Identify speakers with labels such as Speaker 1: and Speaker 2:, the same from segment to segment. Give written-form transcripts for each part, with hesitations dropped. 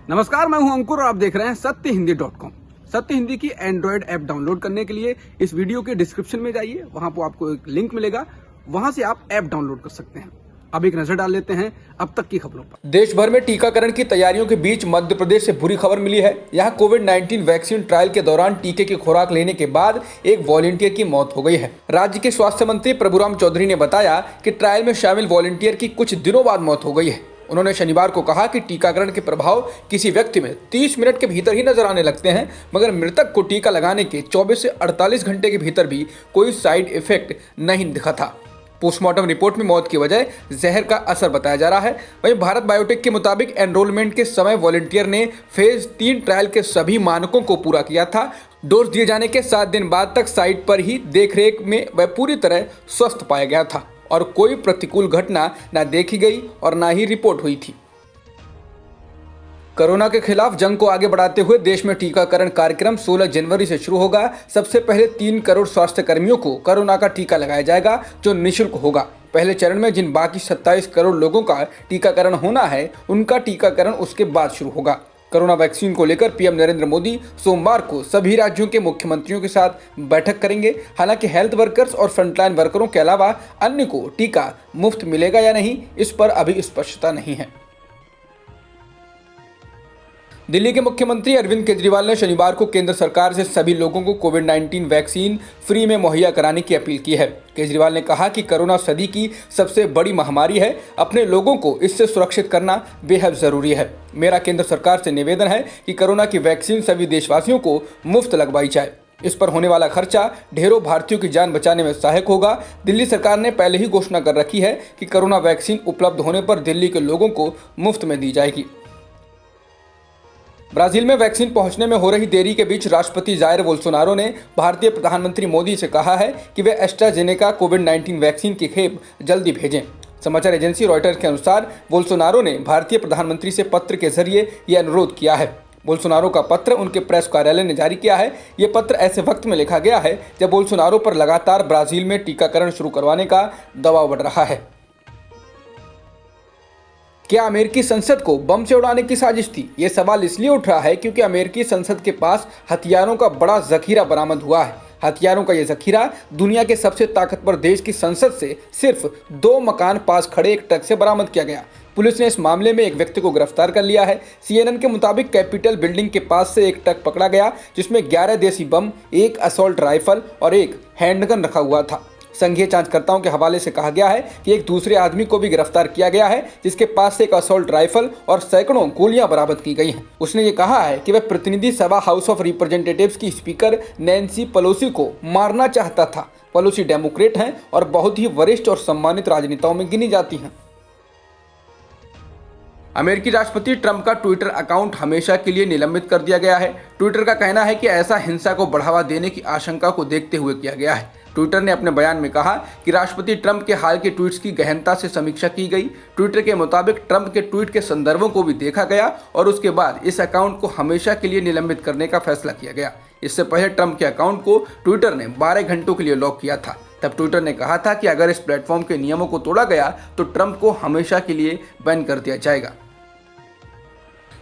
Speaker 1: नमस्कार, मैं हूं अंकुर और आप देख रहे हैं सत्यहिंदी.com। सत्य हिंदी की एंड्रॉयड ऐप डाउनलोड करने के लिए इस वीडियो के डिस्क्रिप्शन में जाइए, वहां पर आपको एक लिंक मिलेगा, वहां से आप ऐप डाउनलोड कर सकते हैं। अब एक नजर डाल लेते हैं अब तक की खबरों पर।
Speaker 2: देश भर में टीकाकरण की तैयारियों के बीच मध्य प्रदेश से बुरी खबर मिली है। यहां कोविड-19 वैक्सीन ट्रायल के दौरान टीके की खुराक लेने के बाद एक वॉलंटियर की मौत हो गई है। राज्य के स्वास्थ्य मंत्री प्रभुराम चौधरी ने बताया कि ट्रायल में शामिल वॉलंटियर की कुछ दिनों बाद मौत हो गई है। उन्होंने शनिवार को कहा कि टीकाकरण के प्रभाव किसी व्यक्ति में 30 मिनट के भीतर ही नजर आने लगते हैं, मगर मृतक को टीका लगाने के 24 से 48 घंटे के भीतर भी कोई साइड इफेक्ट नहीं दिखा था। पोस्टमार्टम रिपोर्ट में मौत की वजह जहर का असर बताया जा रहा है। वहीं भारत बायोटेक के मुताबिक एनरोलमेंट के समय वॉलंटियर ने फेज 3 ट्रायल के सभी मानकों को पूरा किया था। डोज दिए जाने के 7 दिन बाद तक साइट पर ही देखरेख में वह पूरी तरह स्वस्थ पाया गया था और कोई प्रतिकूल घटना न देखी गई और न ही रिपोर्ट हुई थी। कोरोना के खिलाफ जंग को आगे बढ़ाते हुए देश में टीकाकरण कार्यक्रम 16 जनवरी से शुरू होगा। सबसे पहले 3 करोड़ स्वास्थ्य कर्मियों को कोरोना का टीका लगाया जाएगा, जो निःशुल्क होगा। पहले चरण में जिन बाकी 27 करोड़ लोगों का टीकाकरण होना है, उनका टीकाकरण उसके बाद शुरू होगा। कोरोना वैक्सीन को लेकर पीएम नरेंद्र मोदी सोमवार को सभी राज्यों के मुख्यमंत्रियों के साथ बैठक करेंगे। हालांकि हेल्थ वर्कर्स और फ्रंटलाइन वर्करों के अलावा अन्य को टीका मुफ्त मिलेगा या नहीं, इस पर अभी स्पष्टता नहीं है। दिल्ली के मुख्यमंत्री अरविंद केजरीवाल ने शनिवार को केंद्र सरकार से सभी लोगों को कोविड-19 वैक्सीन फ्री में मुहैया कराने की अपील की है। केजरीवाल ने कहा कि कोरोना सदी की सबसे बड़ी महामारी है, अपने लोगों को इससे सुरक्षित करना बेहद जरूरी है। मेरा केंद्र सरकार से निवेदन है कि कोरोना की वैक्सीन सभी देशवासियों को मुफ्त लगवाई जाए। इस पर होने वाला खर्चा ढेरों भारतीयों की जान बचाने में सहायक होगा। दिल्ली सरकार ने पहले ही घोषणा कर रखी है कि कोरोना वैक्सीन उपलब्ध होने पर दिल्ली के लोगों को मुफ्त में दी जाएगी। ब्राजील में वैक्सीन पहुंचने में हो रही देरी के बीच राष्ट्रपति जायर बोल्सोनारो ने भारतीय प्रधानमंत्री मोदी से कहा है कि वे एस्ट्राजेनेका कोविड-19 वैक्सीन की खेप जल्दी भेजें। समाचार एजेंसी रॉयटर्स के अनुसार बोल्सोनारो ने भारतीय प्रधानमंत्री से पत्र के जरिए यह अनुरोध किया है। बोल्सोनारो का पत्र उनके प्रेस कार्यालय ने जारी किया है। ये पत्र ऐसे वक्त में लिखा गया है जब बोल्सोनारो पर लगातार ब्राजील में टीकाकरण शुरू करवाने का दबाव बढ़ रहा है। क्या अमेरिकी संसद को बम से उड़ाने की साजिश थी? ये सवाल इसलिए उठ रहा है क्योंकि अमेरिकी संसद के पास हथियारों का बड़ा जखीरा बरामद हुआ है। हथियारों का यह जखीरा दुनिया के सबसे ताकतवर देश की संसद से सिर्फ 2 मकान पास खड़े एक ट्रक से बरामद किया गया। पुलिस ने इस मामले में एक व्यक्ति को गिरफ्तार कर लिया है। CNN के मुताबिक कैपिटल बिल्डिंग के पास से एक ट्रक पकड़ा गया, जिसमें 11 देसी बम, एक असॉल्ट राइफल और एक हैंडगन रखा हुआ था। संघीय जांचकर्ताओं के हवाले से कहा गया है कि एक दूसरे आदमी को भी गिरफ्तार किया गया है, जिसके पास से एक असॉल्ट राइफल और सैकड़ों गोलियां बरामद की गई हैं। उसने ये कहा है कि वह प्रतिनिधि सभा हाउस ऑफ रिप्रेजेंटेटिव्स की स्पीकर नैन्सी पेलोसी को मारना चाहता था। पेलोसी डेमोक्रेट हैं और बहुत ही वरिष्ठ और सम्मानित राजनेताओं में गिनी जाती हैं। अमेरिकी राष्ट्रपति ट्रंप का ट्विटर अकाउंट हमेशा के लिए निलंबित कर दिया गया है। ट्विटर का कहना है कि ऐसा हिंसा को बढ़ावा देने की आशंका को देखते हुए किया गया है। ट्विटर ने अपने बयान में कहा कि राष्ट्रपति ट्रंप के हाल के ट्वीट्स की गहनता से समीक्षा की गई। ट्विटर के मुताबिक ट्रंप के ट्वीट के संदर्भों को भी देखा गया और उसके बाद इस अकाउंट को हमेशा के लिए निलंबित करने का फैसला किया गया। इससे पहले ट्रंप के अकाउंट को ट्विटर ने 12 घंटों के लिए लॉक किया था। तब ट्विटर ने कहा था कि अगर इस प्लेटफॉर्म के नियमों को तोड़ा गया तो ट्रंप को हमेशा के लिए बैन कर दिया जाएगा।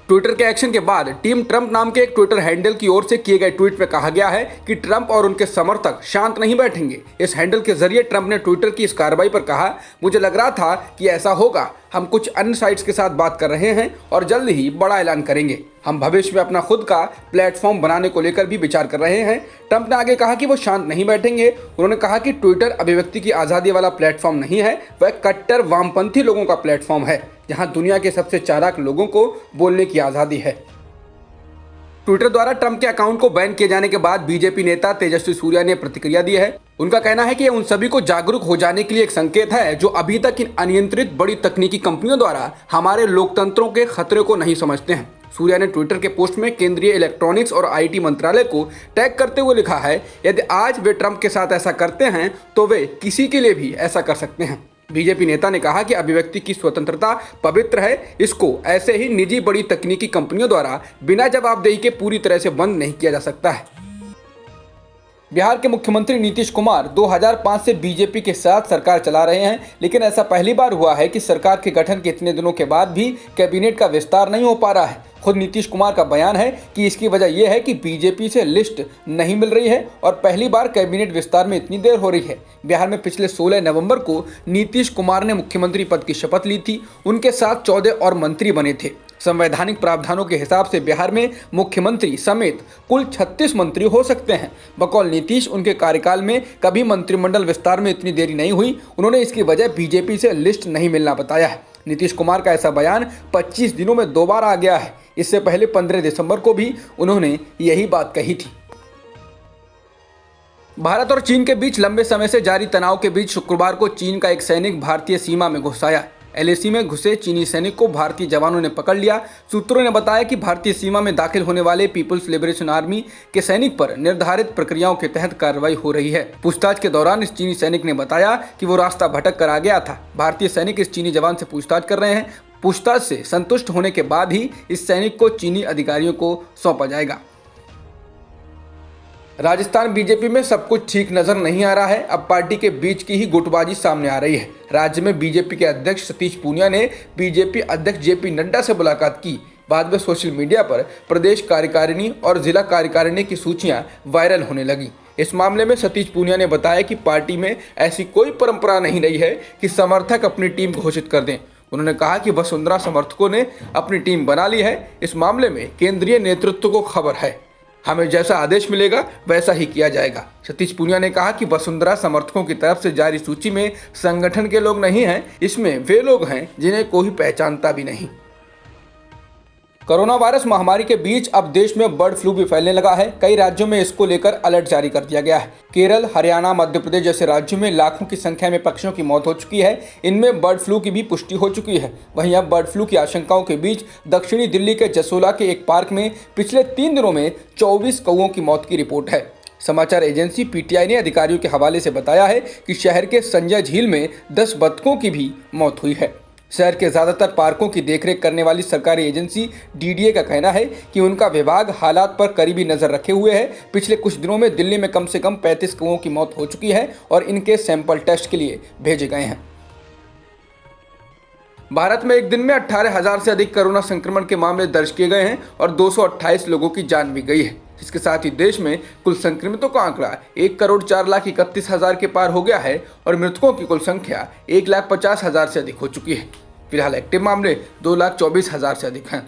Speaker 2: ट्विटर के एक्शन के बाद टीम ट्रंप नाम के एक ट्विटर हैंडल की ओर से किए गए ट्वीट में कहा गया है कि ट्रंप और उनके समर्थक शांत नहीं बैठेंगे। इस हैंडल के जरिए ट्रंप ने ट्विटर की इस कार्रवाई पर कहा, मुझे लग रहा था कि ऐसा होगा। हम कुछ अन्य साइट्स के साथ बात कर रहे हैं और जल्द ही बड़ा ऐलान करेंगे। हम भविष्य में अपना खुद का प्लेटफॉर्म बनाने को लेकर भी विचार कर रहे हैं। ट्रंप ने आगे कहा कि वो शांत नहीं बैठेंगे। उन्होंने कहा कि ट्विटर अभिव्यक्ति की आज़ादी वाला प्लेटफॉर्म नहीं है, वह कट्टर वामपंथी लोगों का प्लेटफॉर्म है, जहां दुनिया के सबसे चालाक लोगों को बोलने की आज़ादी है। ट्विटर द्वारा ट्रंप के अकाउंट को बैन किए जाने के बाद बीजेपी नेता तेजस्वी सूर्या ने प्रतिक्रिया दी है। उनका कहना है कि यह उन सभी को जागरूक हो जाने के लिए एक संकेत है जो अभी तक इन अनियंत्रित बड़ी तकनीकी कंपनियों द्वारा हमारे लोकतंत्रों के खतरे को नहीं समझते हैं। सूर्या ने ट्विटर के पोस्ट में केंद्रीय इलेक्ट्रॉनिक्स और IT मंत्रालय को टैग करते हुए लिखा है, यदि आज वे ट्रंप के साथ ऐसा करते हैं तो वे किसी के लिए भी ऐसा कर सकते हैं। बीजेपी नेता ने कहा कि अभिव्यक्ति की स्वतंत्रता पवित्र है, इसको ऐसे ही निजी बड़ी तकनीकी कंपनियों द्वारा बिना जवाबदेही के पूरी तरह से बंद नहीं किया जा सकता है। बिहार के मुख्यमंत्री नीतीश कुमार 2005 से बीजेपी के साथ सरकार चला रहे हैं, लेकिन ऐसा पहली बार हुआ है कि सरकार के गठन के इतने दिनों के बाद भी कैबिनेट का विस्तार नहीं हो पा रहा है। खुद नीतीश कुमार का बयान है कि इसकी वजह यह है कि बीजेपी से लिस्ट नहीं मिल रही है और पहली बार कैबिनेट विस्तार में इतनी देर हो रही है। बिहार में पिछले 16 नवंबर को नीतीश कुमार ने मुख्यमंत्री पद की शपथ ली थी। उनके साथ 14 और मंत्री बने थे। संवैधानिक प्रावधानों के हिसाब से बिहार में मुख्यमंत्री समेत कुल 36 मंत्री हो सकते हैं। बकौल नीतीश, उनके कार्यकाल में कभी मंत्रिमंडल विस्तार में इतनी देरी नहीं हुई। उन्होंने इसकी वजह बीजेपी से लिस्ट नहीं मिलना बताया है। नीतीश कुमार का ऐसा बयान 25 दिनों में 2 बार आ गया है। इससे पहले 15 दिसंबर को भी उन्होंने यही बात कही थी। भारत और चीन के बीच लंबे समय से जारी तनाव के बीच शुक्रवार को चीन का एक सैनिक भारतीय सीमा में घुस आया। LAC में घुसे चीनी सैनिक को भारतीय जवानों ने पकड़ लिया। सूत्रों ने बताया कि भारतीय सीमा में दाखिल होने वाले पीपुल्स लिबरेशन आर्मी के सैनिक पर निर्धारित प्रक्रियाओं के तहत कार्रवाई हो रही है। पूछताछ के दौरान इस चीनी सैनिक ने बताया कि वो रास्ता भटक कर आ गया था। भारतीय सैनिक इस चीनी जवान से पूछताछ कर रहे हैं। पूछताछ से संतुष्ट होने के बाद ही इस सैनिक को चीनी अधिकारियों को सौंपा जाएगा। राजस्थान बीजेपी में सब कुछ ठीक नजर नहीं आ रहा है। अब पार्टी के बीच की ही गुटबाजी सामने आ रही है। राज्य में बीजेपी के अध्यक्ष सतीश पूनिया ने बीजेपी अध्यक्ष JP नड्डा से मुलाकात की। बाद में सोशल मीडिया पर प्रदेश कार्यकारिणी और जिला कार्यकारिणी की सूचियां वायरल होने लगी। इस मामले में सतीश पूनिया ने बताया कि पार्टी में ऐसी कोई परंपरा नहीं रही है कि समर्थक अपनी टीम घोषित कर दें। उन्होंने कहा कि वसुंधरा समर्थकों ने अपनी टीम बना ली है। इस मामले में केंद्रीय नेतृत्व को खबर है। हमें जैसा आदेश मिलेगा वैसा ही किया जाएगा। सतीश पूनिया ने कहा कि वसुंधरा समर्थकों की तरफ से जारी सूची में संगठन के लोग नहीं हैं, इसमें वे लोग हैं जिन्हें कोई पहचानता भी नहीं। कोरोना वायरस महामारी के बीच अब देश में बर्ड फ्लू भी फैलने लगा है। कई राज्यों में इसको लेकर अलर्ट जारी कर दिया गया है। केरल, हरियाणा, मध्य प्रदेश जैसे राज्यों में लाखों की संख्या में पक्षियों की मौत हो चुकी है। इनमें बर्ड फ्लू की भी पुष्टि हो चुकी है। वहीं अब बर्ड फ्लू की आशंकाओं के बीच दक्षिणी दिल्ली के जसोला के एक पार्क में पिछले 3 दिनों में 24 कौओं की मौत की रिपोर्ट है। समाचार एजेंसी PTI ने अधिकारियों के हवाले से बताया है कि शहर के संजय झील में 10 बतखों की भी मौत हुई है। शहर के ज़्यादातर पार्कों की देखरेख करने वाली सरकारी एजेंसी DDA का कहना है कि उनका विभाग हालात पर करीबी नज़र रखे हुए है। पिछले कुछ दिनों में दिल्ली में कम से कम 35 कौओं की मौत हो चुकी है और इनके सैंपल टेस्ट के लिए भेजे गए हैं। भारत में एक दिन में 18,000 से अधिक कोरोना संक्रमण के मामले दर्ज किए गए हैं और 228 लोगों की जान भी गई है। इसके साथ ही देश में कुल संक्रमितों का आंकड़ा 1,04,31,000 के पार हो गया है और मृतकों की कुल संख्या 1,50,000 से अधिक हो चुकी है। फिलहाल एक्टिव मामले 2,24,000 से अधिक हैं।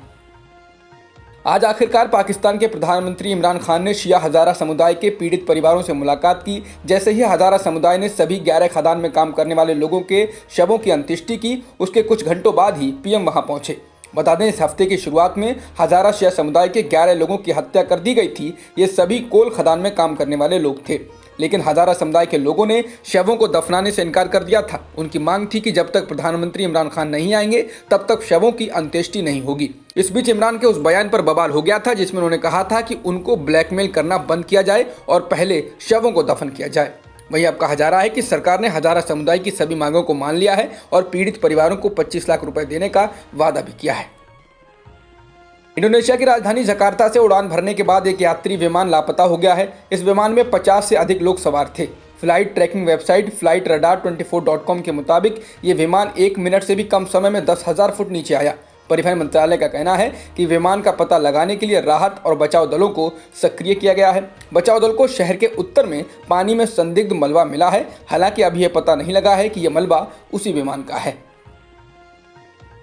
Speaker 2: आज आखिरकार पाकिस्तान के प्रधानमंत्री इमरान खान ने शिया हजारा समुदाय के पीड़ित परिवारों से मुलाकात की। जैसे ही हजारा समुदाय ने सभी 11 खदान में काम करने वाले लोगों के शवों की अंत्येष्टि की, उसके कुछ घंटों बाद ही PM वहां पहुंचे। बता दें, इस हफ्ते की शुरुआत में हजारा शिया समुदाय के 11 लोगों की हत्या कर दी गई थी। ये सभी कोल खदान में काम करने वाले लोग थे, लेकिन हजारा समुदाय के लोगों ने शवों को दफनाने से इनकार कर दिया था। उनकी मांग थी कि जब तक प्रधानमंत्री इमरान खान नहीं आएंगे तब तक शवों की अंत्येष्टि नहीं होगी। इस बीच इमरान के उस बयान पर बवाल हो गया था जिसमें उन्होंने कहा था कि उनको ब्लैकमेल करना बंद किया जाए और पहले शवों को दफन किया जाए। वहीं अब कहा जा रहा है कि सरकार ने हजारा समुदाय की सभी मांगों को मान लिया है और पीड़ित परिवारों को 25 लाख रुपए देने का वादा भी किया है। इंडोनेशिया की राजधानी जकार्ता से उड़ान भरने के बाद एक यात्री विमान लापता हो गया है। इस विमान में 50 से अधिक लोग सवार थे। फ्लाइट ट्रैकिंग वेबसाइट flightradar24.com के मुताबिक ये विमान 1 मिनट से भी कम समय में 10,000 फुट नीचे आया। परिवहन मंत्रालय का कहना है कि विमान का पता लगाने के लिए राहत और बचाव दलों को सक्रिय किया गया है। बचाव दल को शहर के उत्तर में पानी में संदिग्ध मलबा मिला है। हालांकि अभी यह पता नहीं लगा है कि यह मलबा उसी विमान का है।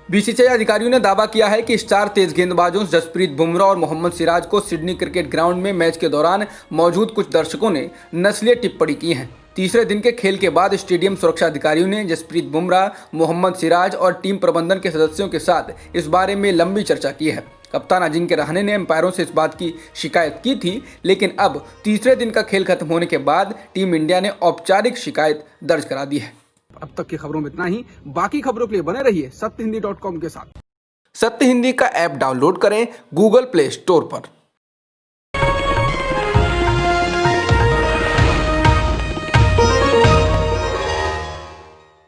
Speaker 2: BCCI अधिकारियों ने दावा किया है कि स्टार तेज गेंदबाजों जसप्रीत बुमराह और मोहम्मद सिराज को सिडनी क्रिकेट ग्राउंड में मैच के दौरान मौजूद कुछ दर्शकों ने नस्लीय टिप्पणी की है। तीसरे दिन के खेल के बाद स्टेडियम सुरक्षा अधिकारियों ने जसप्रीत बुमराह, मोहम्मद सिराज और टीम प्रबंधन के सदस्यों के साथ इस बारे में लंबी चर्चा की है। कप्तान अजिंक्य रहाणे ने एम्पायरों से इस बात की शिकायत की थी, लेकिन अब तीसरे दिन का खेल खत्म होने के बाद टीम इंडिया ने औपचारिक शिकायत दर्ज करा दी है।
Speaker 1: अब तक की खबरों में इतना ही। बाकी खबरों के लिए बने रहिए सत्यहिंदी.com के साथ।
Speaker 2: सत्य हिंदी का ऐप डाउनलोड करें गूगल प्ले स्टोर पर।